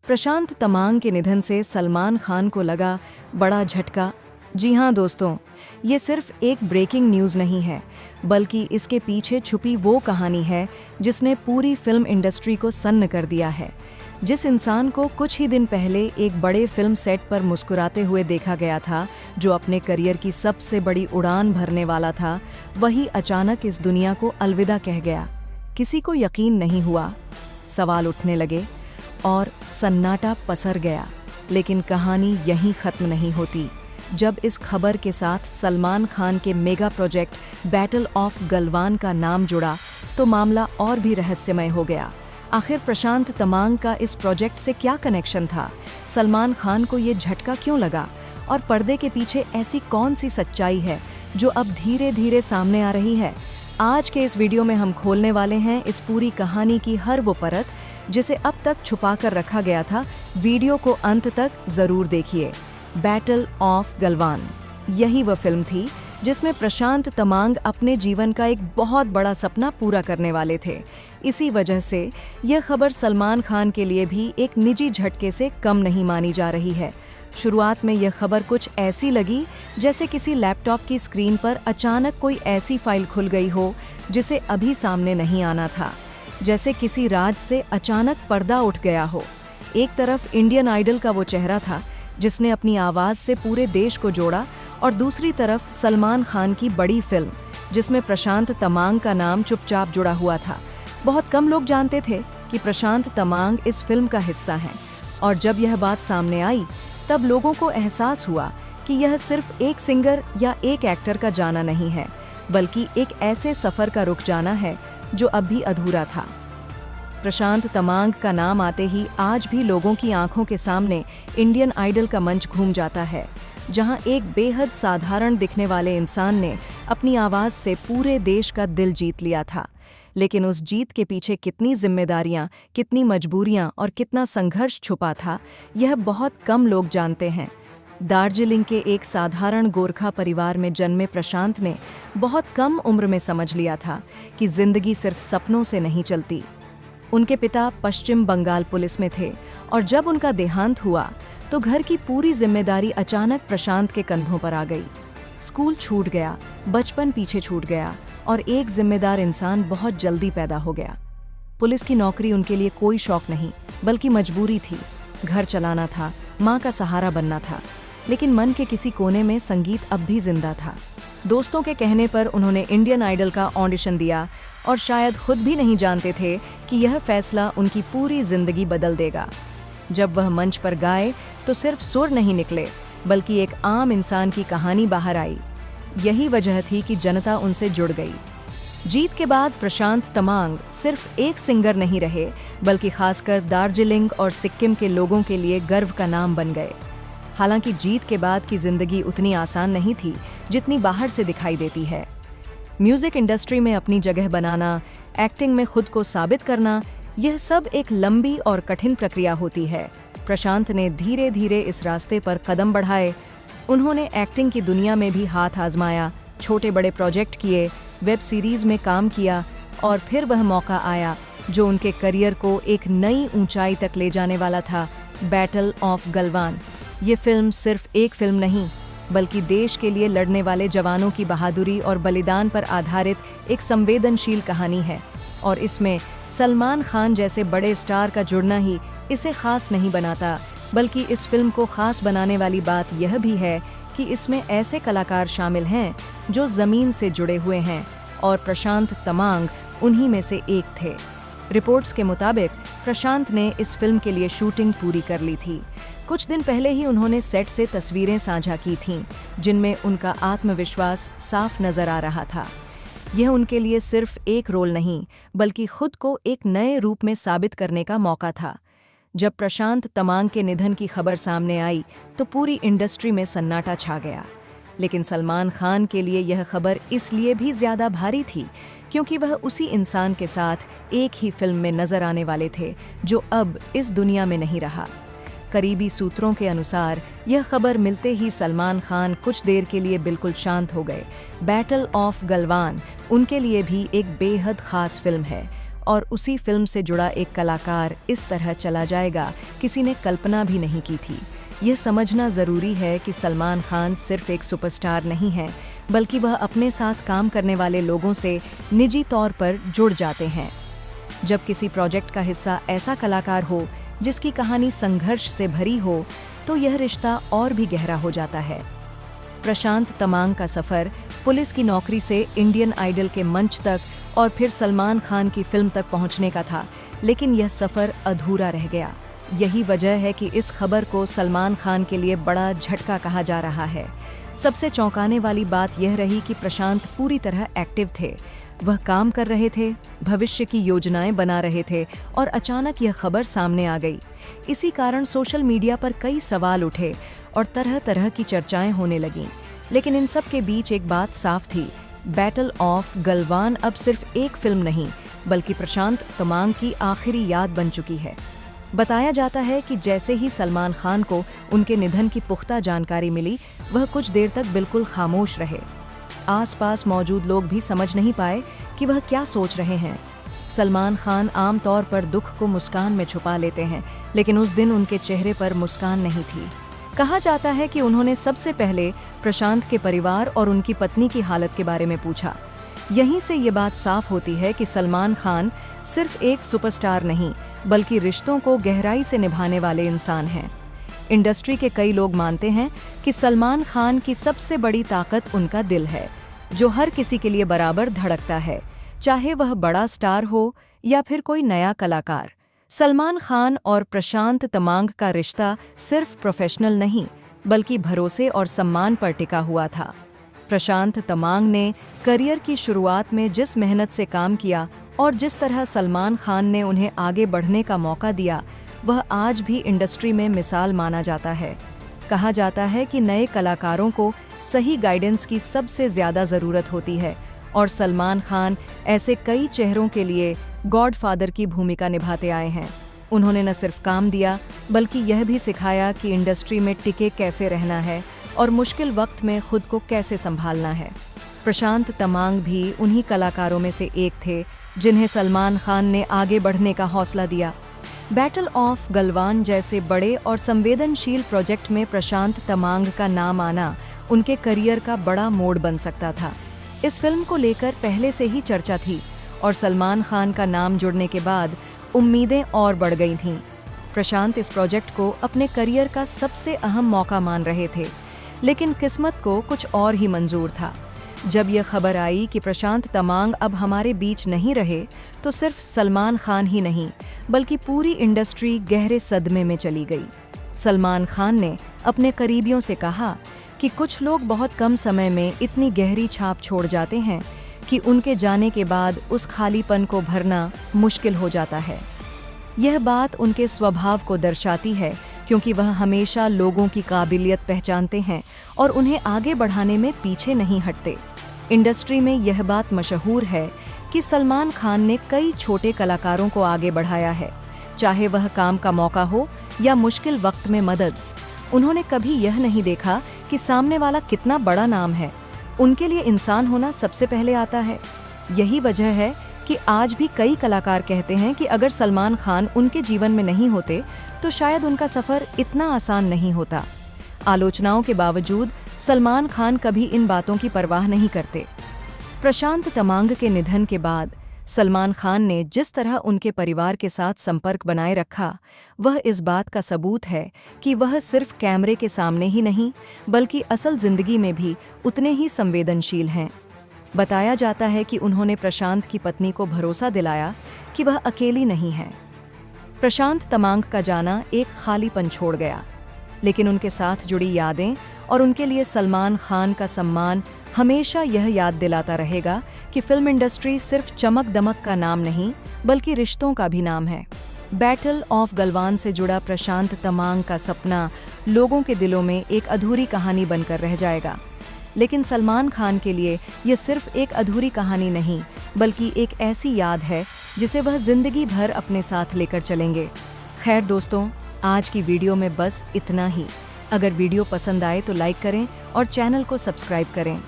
प्रशांत तमांग के निधन से सलमान खान को लगा बड़ा झटका। जी हाँ दोस्तों, ये सिर्फ एक ब्रेकिंग न्यूज़ नहीं है, बल्कि इसके पीछे छुपी वो कहानी है जिसने पूरी फिल्म इंडस्ट्री को सन्न कर दिया है। जिस इंसान को कुछ ही दिन पहले एक बड़े फिल्म सेट पर मुस्कुराते हुए देखा गया था, जो अपने करियर की सबसे बड़ी उड़ान भरने वाला था, वही अचानक इस दुनिया को अलविदा कह गया। किसी को यकीन नहीं हुआ, सवाल उठने लगे और सन्नाटा पसर गया। लेकिन कहानी यहीं ख़त्म नहीं होती। जब इस खबर के साथ सलमान खान के mega project battle of Galwan का नाम जुड़ा, तो मामला और भी रहस्यमय हो गया। आखिर प्रशांत तमांग का इस प्रोजेक्ट से क्या कनेक्शन था? सलमान खान को ये झटका क्यों लगा? और पर्दे के पीछे ऐसी कौन सी सच्चाई है जो अब धीरे धीरे सामने आ रही है? आज के इस वीडियो में हम खोलने वाले हैं इस पूरी कहानी की हर वो परत जिसे अब तक छुपा कर रखा गया था। वीडियो को अंत तक जरूर देखिए। बैटल ऑफ गलवान, यही वह फिल्म थी जिसमें प्रशांत तमांग अपने जीवन का एक बहुत बड़ा सपना पूरा करने वाले थे। इसी वजह से यह खबर सलमान खान के लिए भी एक निजी झटके से कम नहीं मानी जा रही है। शुरुआत में यह खबर कुछ ऐसी लगी जैसे किसी लैपटॉप की स्क्रीन पर अचानक कोई ऐसी फाइल खुल गई हो जिसे अभी सामने नहीं आना था। जैसे किसी राज से अचानक पर्दा उठ गया हो। एक तरफ इंडियन आइडल का वो चेहरा था जिसने अपनी आवाज़ से पूरे देश को जोड़ा, और दूसरी तरफ सलमान खान की बड़ी फिल्म जिसमें प्रशांत तमांग का नाम चुपचाप जुड़ा हुआ था। बहुत कम लोग जानते थे कि प्रशांत तमांग इस फिल्म का हिस्सा हैं, और जब यह बात सामने आई तब लोगों को एहसास हुआ कि यह सिर्फ एक सिंगर या एक एक्टर का जाना नहीं है, बल्कि एक ऐसे सफ़र का रुक जाना है जो अब भी अधूरा था। प्रशांत तमांग का नाम आते ही आज भी लोगों की आंखों के सामने इंडियन आइडल का मंच घूम जाता है, जहां एक बेहद साधारण दिखने वाले इंसान ने अपनी आवाज़ से पूरे देश का दिल जीत लिया था। लेकिन उस जीत के पीछे कितनी जिम्मेदारियां, कितनी मजबूरियां और कितना संघर्ष छुपा था, यह बहुत कम लोग जानते हैं। दार्जिलिंग के एक साधारण गोरखा परिवार में जन्मे प्रशांत ने बहुत कम उम्र में समझ लिया था कि जिंदगी सिर्फ सपनों से नहीं चलती। उनके पिता पश्चिम बंगाल पुलिस में थे, और जब उनका देहांत हुआ तो घर की पूरी जिम्मेदारी अचानक प्रशांत के कंधों पर आ गई। स्कूल छूट गया, बचपन पीछे छूट गया, और एक जिम्मेदार इंसान बहुत जल्दी पैदा हो गया। पुलिस की नौकरी उनके लिए कोई शौक नहीं, बल्कि मजबूरी थी। घर चलाना था, माँ का सहारा बनना था। लेकिन मन के किसी कोने में संगीत अब भी जिंदा था। दोस्तों के कहने पर उन्होंने इंडियन आइडल का ऑडिशन दिया, और शायद खुद भी नहीं जानते थे कि यह फैसला उनकी पूरी जिंदगी बदल देगा। जब वह मंच पर गाए तो सिर्फ सुर नहीं निकले, बल्कि एक आम इंसान की कहानी बाहर आई। यही वजह थी कि जनता उनसे जुड़ गई। जीत के बाद प्रशांत तमांग सिर्फ एक सिंगर नहीं रहे, बल्कि खासकर दार्जिलिंग और सिक्किम के लोगों के लिए गर्व का नाम बन गए। हालांकि जीत के बाद की जिंदगी उतनी आसान नहीं थी जितनी बाहर से दिखाई देती है। म्यूजिक इंडस्ट्री में अपनी जगह बनाना, एक्टिंग में खुद को साबित करना, यह सब एक लंबी और कठिन प्रक्रिया होती है। प्रशांत ने धीरे धीरे इस रास्ते पर कदम बढ़ाए। उन्होंने एक्टिंग की दुनिया में भी हाथ आजमाया, छोटे बड़े प्रोजेक्ट किए, वेब सीरीज में काम किया, और फिर वह मौका आया जो उनके करियर को एक नई ऊंचाई तक ले जाने वाला था, बैटल ऑफ गलवान। ये फिल्म सिर्फ एक फिल्म नहीं, बल्कि देश के लिए लड़ने वाले जवानों की बहादुरी और बलिदान पर आधारित एक संवेदनशील कहानी है। और इसमें सलमान खान जैसे बड़े स्टार का जुड़ना ही इसे खास नहीं बनाता, बल्कि इस फिल्म को खास बनाने वाली बात यह भी है कि इसमें ऐसे कलाकार शामिल हैं जो ज़मीन से जुड़े हुए हैं, और प्रशांत तमांग उन्हीं में से एक थे। रिपोर्ट्स के मुताबिक प्रशांत ने इस फिल्म के लिए शूटिंग पूरी कर ली थी। कुछ दिन पहले ही उन्होंने सेट से तस्वीरें साझा की थीं, जिनमें उनका आत्मविश्वास साफ नजर आ रहा था। यह उनके लिए सिर्फ एक रोल नहीं, बल्कि खुद को एक नए रूप में साबित करने का मौका था। जब प्रशांत तमांग के निधन की खबर सामने आई तो पूरी इंडस्ट्री में सन्नाटा छा गया। लेकिन सलमान खान के लिए यह खबर इसलिए भी ज़्यादा भारी थी क्योंकि वह उसी इंसान के साथ एक ही फिल्म में नजर आने वाले थे जो अब इस दुनिया में नहीं रहा। करीबी सूत्रों के अनुसार यह खबर मिलते ही सलमान खान कुछ देर के लिए बिल्कुल शांत हो गए। बैटल ऑफ गलवान उनके लिए भी एक बेहद खास फिल्म है। और उसी फिल्म से जुड़ा एक कलाकार इस तरह चला जाएगा, किसी ने कल्पना भी नहीं की थी। यह समझना ज़रूरी है कि सलमान खान सिर्फ एक सुपरस्टार नहीं है, बल्कि वह अपने साथ काम करने वाले लोगों से निजी तौर पर जुड़ जाते हैं। जब किसी प्रोजेक्ट का हिस्सा ऐसा कलाकार हो जिसकी कहानी संघर्ष से भरी हो, तो यह रिश्ता और भी गहरा हो जाता है। प्रशांत तमांग का सफ़र पुलिस की नौकरी से इंडियन आइडल के मंच तक और फिर सलमान खान की फिल्म तक पहुंचने का था, लेकिन यह सफ़र अधूरा रह गया। यही वजह है कि इस खबर को सलमान खान के लिए बड़ा झटका कहा जा रहा है। सबसे चौंकाने वाली बात यह रही कि प्रशांत पूरी तरह एक्टिव थे। वह काम कर रहे थे, भविष्य की योजनाएं बना रहे थे, और अचानक यह खबर सामने आ गई। इसी कारण सोशल मीडिया पर कई सवाल उठे और तरह तरह की चर्चाएं होने लगीं। लेकिन इन सब के बीच एक बात साफ थी, बैटल ऑफ गलवान अब सिर्फ एक फिल्म नहीं, बल्कि प्रशांत तमांग की आखिरी याद बन चुकी है। बताया जाता है कि जैसे ही सलमान खान को उनके निधन की पुख्ता जानकारी मिली, वह कुछ देर तक बिल्कुल खामोश रहे। आसपास मौजूद लोग भी समझ नहीं पाए कि वह क्या सोच रहे हैं। सलमान खान आमतौर पर दुख को मुस्कान में छुपा लेते हैं, लेकिन उस दिन उनके चेहरे पर मुस्कान नहीं थी। कहा जाता है कि उन्होंने सबसे पहले प्रशांत के परिवार और उनकी पत्नी की हालत के बारे में पूछा। यहीं से ये बात साफ होती है कि सलमान खान सिर्फ एक सुपरस्टार नहीं, बल्कि रिश्तों को गहराई से निभाने वाले इंसान हैं। इंडस्ट्री के कई लोग मानते हैं कि सलमान खान की सबसे बड़ी ताकत उनका दिल है, जो हर किसी के लिए बराबर धड़कता है, चाहे वह बड़ा स्टार हो या फिर कोई नया कलाकार। सलमान खान और प्रशांत तमांग का रिश्ता सिर्फ प्रोफेशनल नहीं, बल्कि भरोसे और सम्मान पर टिका हुआ था। प्रशांत तमांग ने करियर की शुरुआत में जिस मेहनत से काम किया और जिस तरह सलमान खान ने उन्हें आगे बढ़ने का मौका दिया, वह आज भी इंडस्ट्री में मिसाल माना जाता है। कहा जाता है कि नए कलाकारों को सही गाइडेंस की सबसे ज़्यादा ज़रूरत होती है, और सलमान खान ऐसे कई चेहरों के लिए गॉडफादर की भूमिका निभाते आए हैं। उन्होंने न सिर्फ काम दिया, बल्कि यह भी सिखाया कि इंडस्ट्री में टिके कैसे रहना है और मुश्किल वक्त में खुद को कैसे संभालना है। प्रशांत तमांग भी उन्हीं कलाकारों में से एक थे जिन्हें सलमान खान ने आगे बढ़ने का हौसला दिया। बैटल ऑफ गलवान जैसे बड़े और संवेदनशील प्रोजेक्ट में प्रशांत तमांग का नाम आना उनके करियर का बड़ा मोड़ बन सकता था। इस फिल्म को लेकर पहले से ही चर्चा थी, और सलमान खान का नाम जुड़ने के बाद उम्मीदें और बढ़ गई थीं। प्रशांत इस प्रोजेक्ट को अपने करियर का सबसे अहम मौका मान रहे थे, लेकिन किस्मत को कुछ और ही मंजूर था। जब यह खबर आई कि प्रशांत तमांग अब हमारे बीच नहीं रहे, तो सिर्फ सलमान खान ही नहीं, बल्कि पूरी इंडस्ट्री गहरे सदमे में चली गई। सलमान खान ने अपने करीबियों से कहा कि कुछ लोग बहुत कम समय में इतनी गहरी छाप छोड़ जाते हैं कि उनके जाने के बाद उस खालीपन को भरना मुश्किल हो जाता है। यह बात उनके स्वभाव को दर्शाती है, क्योंकि वह हमेशा लोगों की काबिलियत पहचानते हैं और उन्हें आगे बढ़ाने में पीछे नहीं हटते। इंडस्ट्री में यह बात मशहूर है कि सलमान खान ने कई छोटे कलाकारों को आगे बढ़ाया है, चाहे वह काम का मौका हो या मुश्किल वक्त में मदद। उन्होंने कभी यह नहीं देखा कि सामने वाला कितना बड़ा नाम है, उनके लिए इंसान होना सबसे पहले आता है। यही वजह है कि आज भी कई कलाकार कहते हैं कि अगर सलमान खान उनके जीवन में नहीं होते तो शायद उनका सफ़र इतना आसान नहीं होता। आलोचनाओं के बावजूद सलमान खान कभी इन बातों की परवाह नहीं करते। प्रशांत तमांग के निधन के बाद सलमान खान ने जिस तरह उनके परिवार के साथ संपर्क बनाए रखा, वह इस बात का सबूत है कि वह सिर्फ कैमरे के सामने ही नहीं, बल्कि असल जिंदगी में भी उतने ही संवेदनशील हैं। बताया जाता है कि उन्होंने प्रशांत की पत्नी को भरोसा दिलाया कि वह अकेली नहीं है। प्रशांत तमांग का जाना एक खालीपन छोड़ गया, लेकिन उनके साथ जुड़ी यादें और उनके लिए सलमान खान का सम्मान हमेशा यह याद दिलाता रहेगा कि फिल्म इंडस्ट्री सिर्फ चमक दमक का नाम नहीं, बल्कि रिश्तों का भी नाम है। बैटल ऑफ गलवान से जुड़ा प्रशांत तमांग का सपना लोगों के दिलों में एक अधूरी कहानी बनकर रह जाएगा, लेकिन सलमान खान के लिए यह सिर्फ एक अधूरी कहानी नहीं, बल्कि एक ऐसी याद है जिसे वह जिंदगी भर अपने साथ लेकर चलेंगे। खैर दोस्तों, आज की वीडियो में बस इतना ही। अगर वीडियो पसंद आए तो लाइक करें और चैनल को सब्सक्राइब करें।